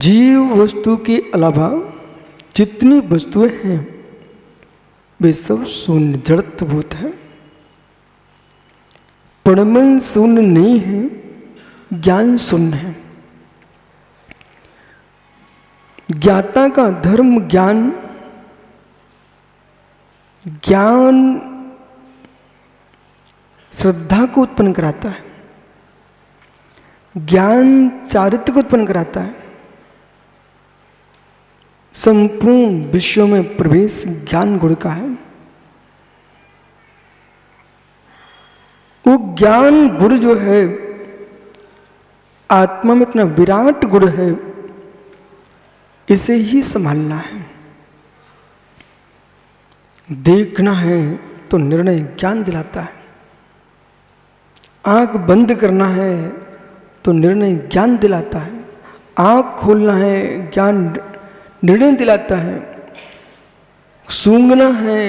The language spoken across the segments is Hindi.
जीव वस्तु के अलावा जितनी वस्तुएं हैं वे सब शून्य जड़त्वभूत है। परमन शून्य नहीं है, ज्ञान शून्य है। ज्ञाता का धर्म ज्ञान, ज्ञान श्रद्धा को उत्पन्न कराता है, ज्ञान चारित्र्य को उत्पन्न कराता है। संपूर्ण विश्व में प्रवेश ज्ञान गुण का है। वो ज्ञान गुण जो है आत्मा में इतना विराट गुण है, इसे ही संभालना है। देखना है तो निर्णय ज्ञान दिलाता है, आंख बंद करना है तो निर्णय ज्ञान दिलाता है, आंख खोलना है ज्ञान निर्णय दिलाता है, सूंघना है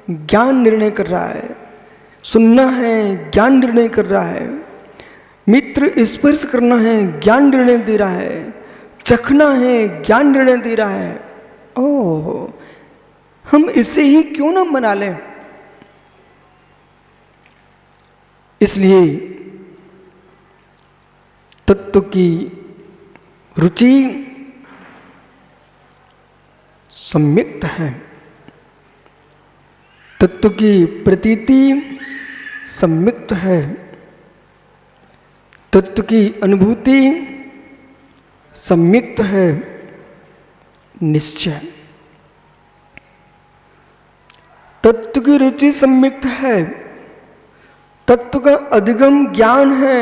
ज्ञान निर्णय कर रहा है, सुनना है ज्ञान निर्णय कर रहा है, मित्र स्पर्श करना है ज्ञान निर्णय दे रहा है, चखना है ज्ञान निर्णय दे रहा है। ओह, हम इसे ही क्यों ना मना लें। इसलिए तत्व की रुचि सम्यक्त है, तत्व की प्रतीति सम्यक्त है, तत्व की अनुभूति सम्यक्त है। निश्चय तत्व की रुचि सम्यक्त है, तत्व का अधिगम ज्ञान है,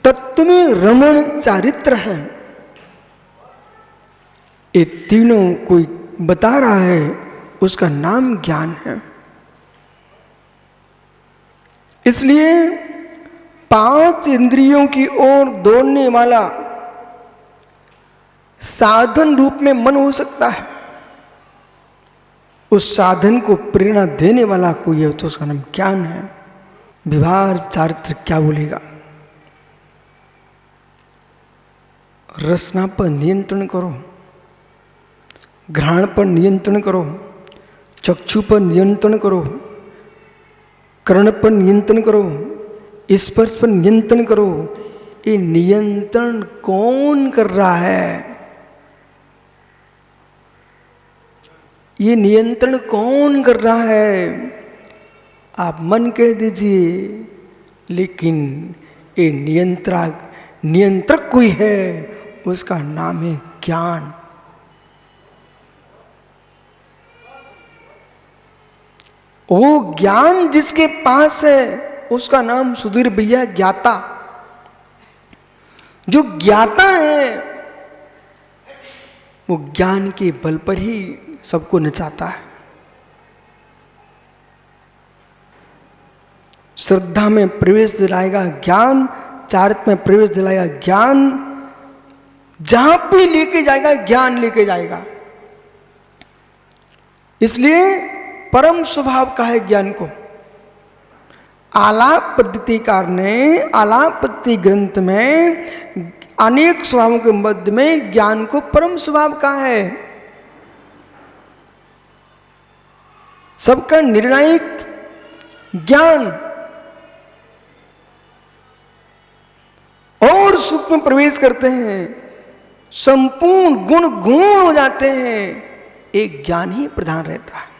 तत्व में रमण चारित्र है। ये तीनों कोई बता रहा है, उसका नाम ज्ञान है। इसलिए 5 इंद्रियों की ओर दौड़ने वाला साधन रूप में मन हो सकता है। उस साधन को प्रेरणा देने वाला कोई है तो उसका नाम ज्ञान है। व्यवहार चारित्र क्या बोलेगा? रसना पर नियंत्रण करो, घ्राण पर नियंत्रण करो, चक्षु पर नियंत्रण करो, कर्ण पर नियंत्रण करो, स्पर्श पर नियंत्रण करो। ये नियंत्रण कौन कर रहा है? ये नियंत्रण कौन कर रहा है? आप मन कह दीजिए, लेकिन ये नियंत्रक कोई है, उसका नाम है ज्ञान। वो ज्ञान जिसके पास है उसका नाम सुधीर भैया ज्ञाता। जो ज्ञाता है वो ज्ञान के बल पर ही सबको नचाता है। श्रद्धा में प्रवेश दिलाएगा ज्ञान, चारित्र में प्रवेश दिलाएगा ज्ञान, जहां भी लेके जाएगा ज्ञान लेके जाएगा। इसलिए परम स्वभाव का है ज्ञान को। आलाप पद्धतिकार ने आलाप पद्धति ग्रंथ में अनेक स्वभावों के मध्य में ज्ञान को परम स्वभाव का है। सबका निर्णायक ज्ञान और सुख में प्रवेश करते हैं, संपूर्ण गुण गुण हो जाते हैं, एक ज्ञान ही प्रधान रहता है।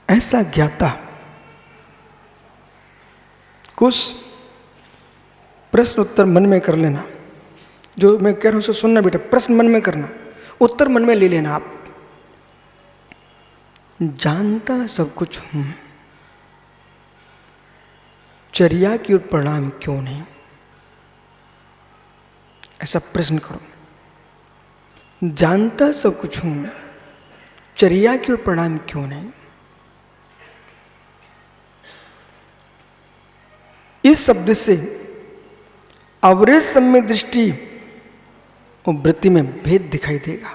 ऐसा ज्ञाता। कुछ प्रश्न उत्तर मन में कर लेना, जो मैं कह रहा हूं उसे सुनना बेटा, प्रश्न मन में करना, उत्तर मन में ले लेना। आप जानता सब कुछ हूं, चर्या की ओर परिणाम क्यों नहीं? ऐसा प्रश्न करो। जानता सब कुछ हूं, चर्या की ओर परिणाम क्यों नहीं? इस शब्द से अवरेज सम्य दृष्टि और वृत्ति में भेद दिखाई देगा।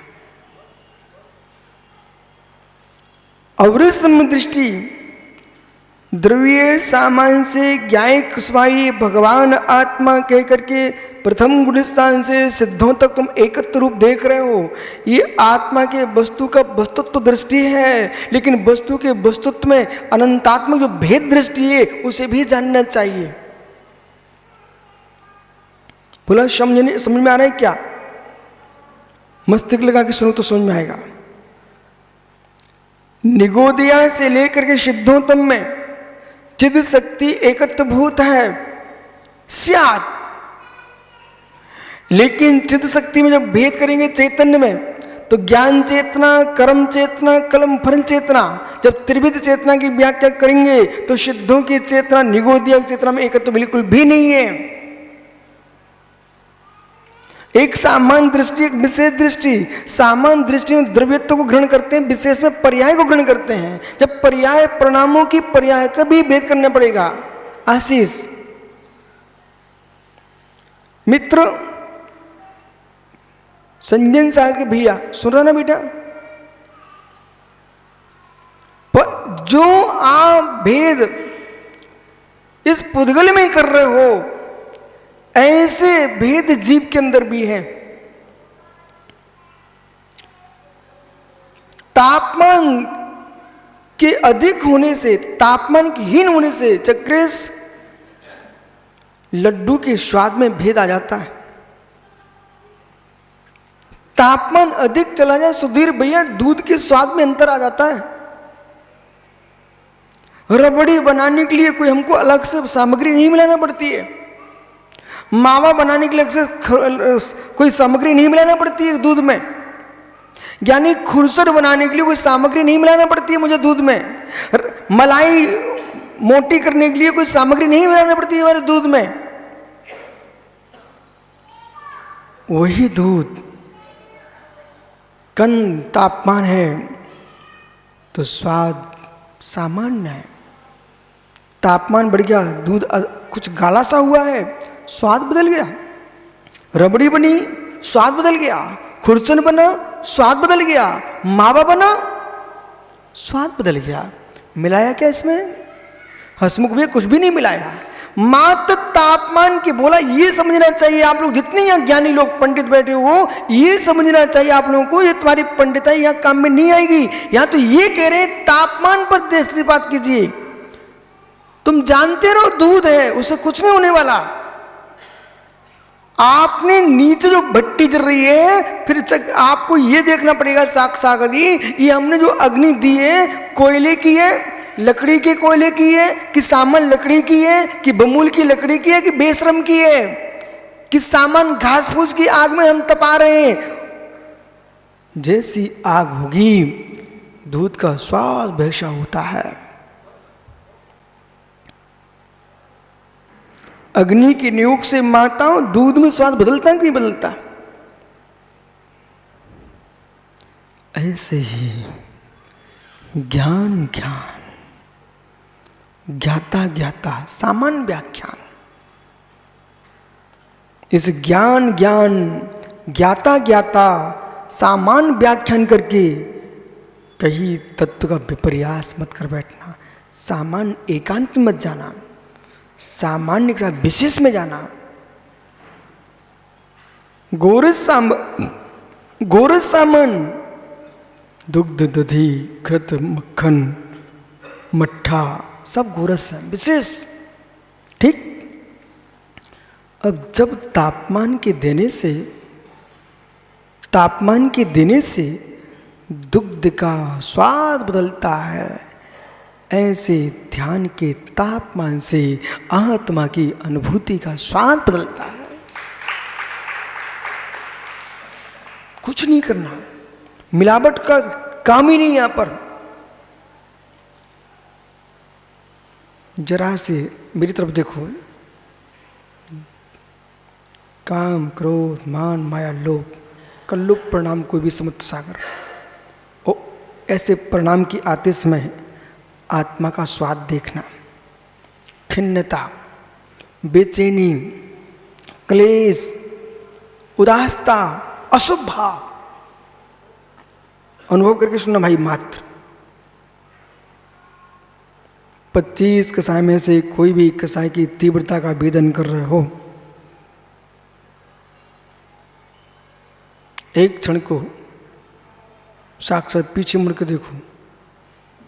अवरेज सम्य दृष्टि द्रव्य सामान से ज्ञाय कुशवाई भगवान आत्मा कह करके प्रथम गुण स्थान से सिद्धों तक तुम एकत्र रूप देख रहे हो। ये आत्मा के वस्तु का वस्तुत्व दृष्टि है, लेकिन वस्तु के वस्तुत्व में अनंतात्मक जो भेद दृष्टि है उसे भी जानना चाहिए। बोला समझ में आ रहा है क्या? मस्तिष्क लगा के सुनो तो समझ में आएगा। निगोदिया से लेकर के सिद्धोत्तम में चिद शक्ति एकत्र भूत है स्यात्, लेकिन चिद शक्ति में जब भेद करेंगे चैतन्य में तो ज्ञान चेतना, कर्म चेतना, कलम फल चेतना, जब त्रिविध चेतना की व्याख्या करेंगे तो सिद्धों की चेतना निगोदिया चेतना में एकत्र बिल्कुल भी नहीं है। एक सामान्य दृष्टि, एक विशेष दृष्टि। सामान्य दृष्टि में द्रव्यत्व को ग्रहण करते हैं, विशेष में पर्याय को ग्रहण करते हैं। जब पर्याय परिणामों की पर्याय का भी भेद करना पड़ेगा। आशीष मित्र संजन साहब के भैया सुन रहा ना बेटा, जो आप भेद इस पुद्गल में कर रहे हो ऐसे भेद जीव के अंदर भी है। तापमान के अधिक होने से, तापमान के हीन होने से चक्रेश लड्डू के स्वाद में भेद आ जाता है। तापमान अधिक चला जाए सुधीर भैया, दूध के स्वाद में अंतर आ जाता है। रबड़ी बनाने के लिए कोई हमको अलग से सामग्री नहीं मिलाना पड़ती है। मावा बनाने के लिए कोई सामग्री नहीं मिलाना पड़ती है दूध में। यानी खुरसर बनाने के लिए कोई सामग्री नहीं मिलाना पड़ती है मुझे दूध में। मलाई मोटी करने के लिए कोई सामग्री नहीं मिलाना पड़ती है हमारे दूध में। वही दूध कम तापमान है तो स्वाद सामान्य है। तापमान बढ़ गया, दूध कुछ गाढ़ा सा हुआ है, स्वाद बदल गया। रबड़ी बनी, स्वाद बदल गया। खुरचन बना, स्वाद बदल गया। मावा बना, स्वाद बदल गया। मिलाया क्या इसमें? हसमुख भैया कुछ भी नहीं मिलाया, मात्र तापमान की बोला। ये समझना चाहिए आप लोग, जितने यहाँ ज्ञानी लोग पंडित बैठे हो, ये समझना चाहिए आप लोगों को, ये तुम्हारी पंडिताई यहाँ काम में नहीं आएगी। यहाँ तो ये कह रहे हैं तापमान पर दृष्टिपात कीजिए। तुम जानते रहो दूध है, उससे कुछ नहीं होने वाला। आपने नीचे जो भट्टी जल रही है, फिर आपको ये देखना पड़ेगा साक्षागरी, ये हमने जो अग्नि दी है कोयले की है, लकड़ी के कोयले की है, कि सामान लकड़ी की है, कि बमूल की लकड़ी की है, कि बेशरम की है, कि सामान घास फूस की आग में हम तपा रहे हैं। जैसी आग होगी दूध का स्वाद वैसा होता है। अग्नि के नियोग से माताओं दूध में स्वाद बदलता है कि नहीं बदलता? ऐसे ही ज्ञान ज्ञान, ज्ञाता ज्ञाता, सामान्य व्याख्यान। इस ज्ञान ज्ञान, ज्ञाता ज्ञाता, सामान्य व्याख्यान करके कहीं तत्व का विपर्यास मत कर बैठना। सामान्य एकांत मत जाना, सामान्य के साथ विशेष में जाना। गोरस सामन, दुग्ध दधी घृत मक्खन मट्ठा सब गोरस है, विशेष। ठीक। अब जब तापमान के देने से दुग्ध का स्वाद बदलता है, ऐसे ध्यान के तापमान से आत्मा की अनुभूति का स्वाद बदलता है। कुछ नहीं करना, मिलावट का काम ही नहीं यहां पर। जरा से मेरी तरफ देखो, काम क्रोध मान माया लोभ कल्लुप परिणाम कोई भी समुद्र सागर, ओ ऐसे परिणाम की आते समय आत्मा का स्वाद देखना। खिन्नता, बेचैनी, क्लेश, उदासता, अशुभ भाव अनुभव करके सुनना भाई मात्र। 25 कसाय में से कोई भी कसाय की तीव्रता का भेदन कर रहे हो, एक क्षण को साक्षात पीछे मुड़ के देखो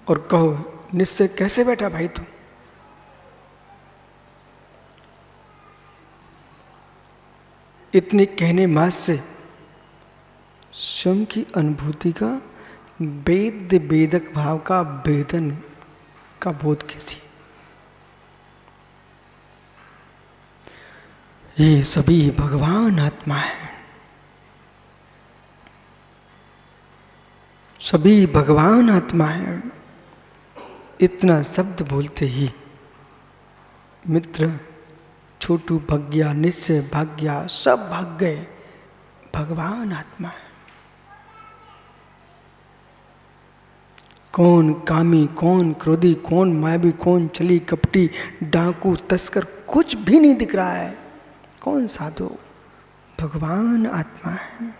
और कहो, निश्चय कैसे बैठा भाई तू? इतने कहने मास से स्वयं की अनुभूति का वेद वेदक भाव का वेदन का बोध कीजिए। ये सभी भगवान आत्मा है, सभी भगवान आत्मा है। इतना शब्द बोलते ही मित्र छोटू भाग गया, निश्चय भाग गया, सब भाग गए। भगवान आत्मा है। कौन कामी, कौन क्रोधी, कौन मायावी, कौन चली कपटी, डाकू, तस्कर, कुछ भी नहीं दिख रहा है। कौन साधु? भगवान आत्मा है।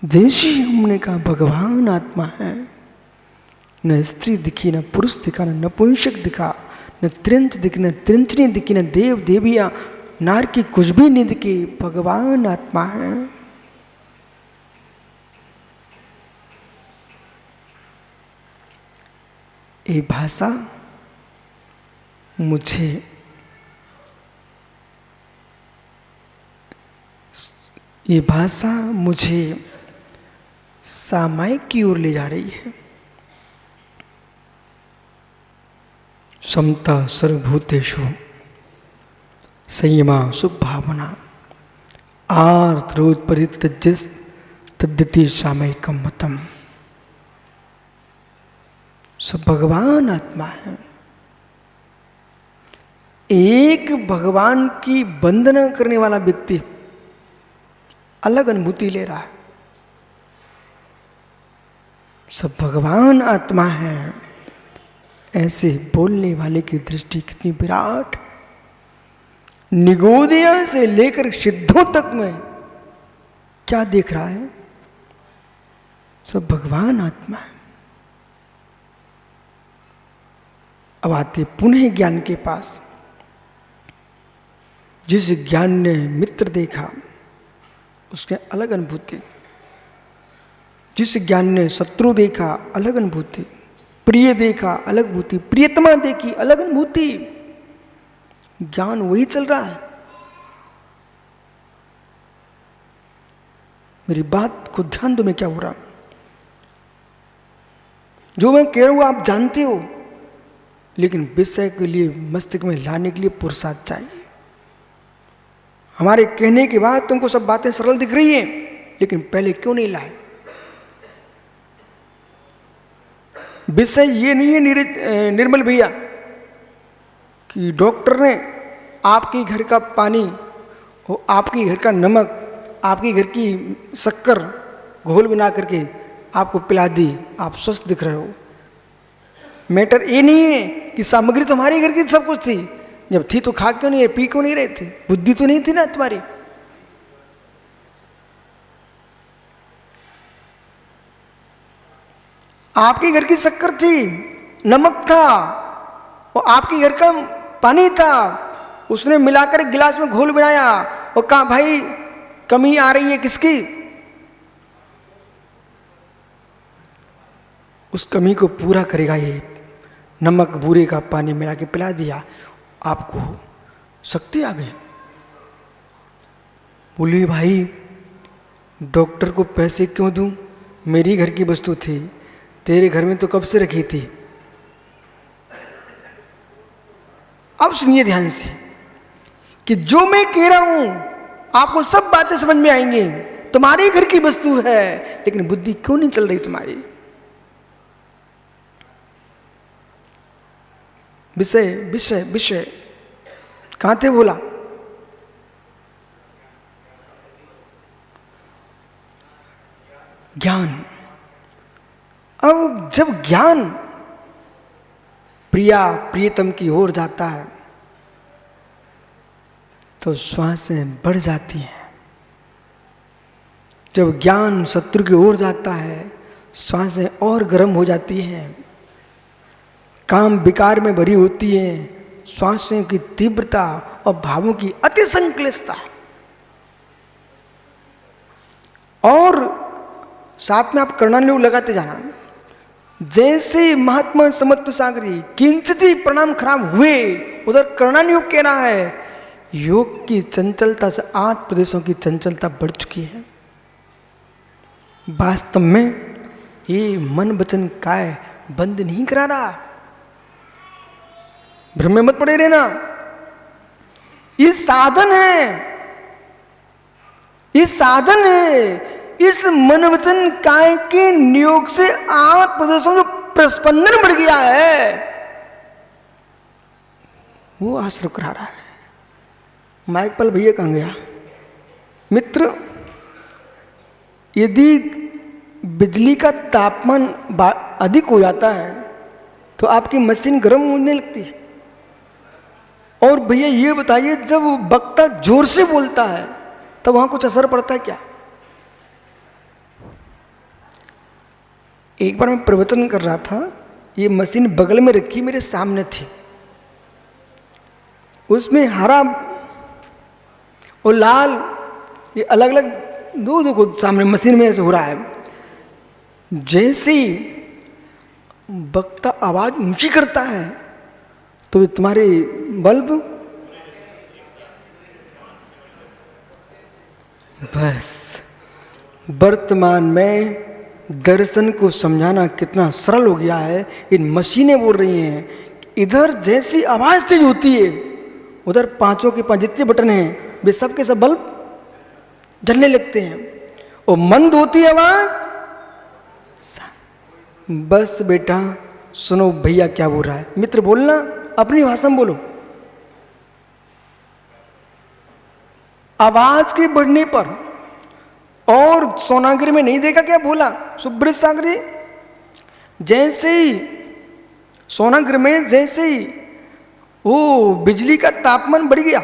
जैसे हमने कहा भगवान आत्मा है, न स्त्री दिखी, न पुरुष दिखा, न नपुंसक दिखा, न त्रिंच दिखी, न त्रिंचनी दिखी, न देव देविया नार की कुछ भी नहीं दिखी। भगवान आत्मा है। ये भाषा मुझे सामायिक की ओर ले जा रही है। समता सर्वभूतेषु संयमा सुभावना आर्द्रोद परित्यज्य तद्दिति सामयिकम मतम। सब भगवान आत्मा है। एक भगवान की वंदना करने वाला व्यक्ति अलग अनुभूति ले रहा है। सब भगवान आत्मा है। ऐसे बोलने वाले की दृष्टि कितनी विराट। निगोदिया से लेकर सिद्धों तक में क्या देख रहा है? सब भगवान आत्मा है। अब आते पुनः ज्ञान के पास। जिस ज्ञान ने मित्र देखा उसने अलग अनुभूति, जिस ज्ञान ने शत्रु देखा अलग अनुभूति, प्रिय देखा अलग अनुभूति, प्रियतमा देखी अलग अनुभूति। ज्ञान वही चल रहा है। मेरी बात को ध्यान दो, मैं क्या हो रहा हूं। जो मैं कह रहा हूं आप जानते हो, लेकिन विषय के लिए मस्तिष्क में लाने के लिए पुरुषार्थ चाहिए। हमारे कहने के बाद तुमको सब बातें सरल दिख रही हैं, लेकिन पहले क्यों नहीं लाए? विषय ये नहीं है निर्मल भैया कि डॉक्टर ने आपके घर का पानी और आपके घर का नमक, आपके घर की शक्कर घोल बना करके आपको पिला दी, आप स्वस्थ दिख रहे हो। मैटर ये नहीं है कि सामग्री तुम्हारे घर की सब कुछ थी, जब थी तो खा क्यों नहीं, पी क्यों नहीं रहे थे? बुद्धि तो नहीं थी ना तुम्हारी। आपके घर की शक्कर थी, नमक था, और आपके घर का पानी था, उसने मिलाकर गिलास में घोल बनाया और कहा भाई कमी आ रही है किसकी? उस कमी को पूरा करेगा ये नमक बूरे का पानी मिला के पिला दिया, आपको शक्ति आ गई। बोली भाई डॉक्टर को पैसे क्यों दूं, मेरी घर की वस्तु थी, तेरे घर में तो कब से रखी थी। अब सुनिए ध्यान से कि जो मैं कह रहा हूं आपको सब बातें समझ में आएंगी। तुम्हारे घर की वस्तु है, लेकिन बुद्धि क्यों नहीं चल रही तुम्हारी? विषय विषय विषय कहां थे बोला? ज्ञान। अब जब ज्ञान प्रिया प्रियतम की ओर जाता है तो श्वासें बढ़ जाती हैं। जब ज्ञान शत्रु की ओर जाता है श्वासें और गर्म हो जाती हैं, काम विकार में भरी होती है, श्वासों की तीव्रता और भावों की अति संक्लिष्टता, और साथ में आप कर्णानुयोग लगाते जाना। जैसे महात्मा समत्व सागरी किंचित भी परिणाम खराब हुए, उधर कर्णानुयोग कह रहा है योग की चंचलता से 8 प्रदेशों की चंचलता बढ़ चुकी है। वास्तव में ये मन वचन काय बंद नहीं करा रहा, भ्रम में मत पड़े रहना। ये साधन है, ये साधन है। इस मन वचन काय के नियोग से 8 प्रदेशों में प्रस्पंदन बढ़ गया है, वो आश्रय करा रहा है। माइक पल भैया कहाँ गया? मित्र, यदि बिजली का तापमान अधिक हो जाता है तो आपकी मशीन गर्म होने लगती है। और भैया ये बताइए, जब वक्ता जोर से बोलता है तब वहां कुछ असर पड़ता है क्या? एक बार मैं प्रवचन कर रहा था, ये मशीन बगल में रखी मेरे सामने थी, उसमें हरा और लाल ये अलग अलग दो को सामने मशीन में ऐसे हो रहा है। जैसे वक्ता आवाज ऊंची करता है तो तुम्हारे बल्ब बस। वर्तमान में दर्शन को समझाना कितना सरल हो गया है। इन मशीनें बोल रही हैं, इधर जैसी आवाज तेज होती है उधर 5 के 5 जितने बटन हैं वे सब के सब बल्ब जलने लगते हैं, और मंद होती है आवाज, बस बेटा सुनो भैया क्या बोल रहा है। मित्र बोलना, अपनी भाषा में बोलो। आवाज के बढ़ने पर, और सोनागिरी में नहीं देखा क्या बोला सुब्रत सागरी, जैसे ही सोनागिरी में जैसे ही वो बिजली का तापमान बढ़ गया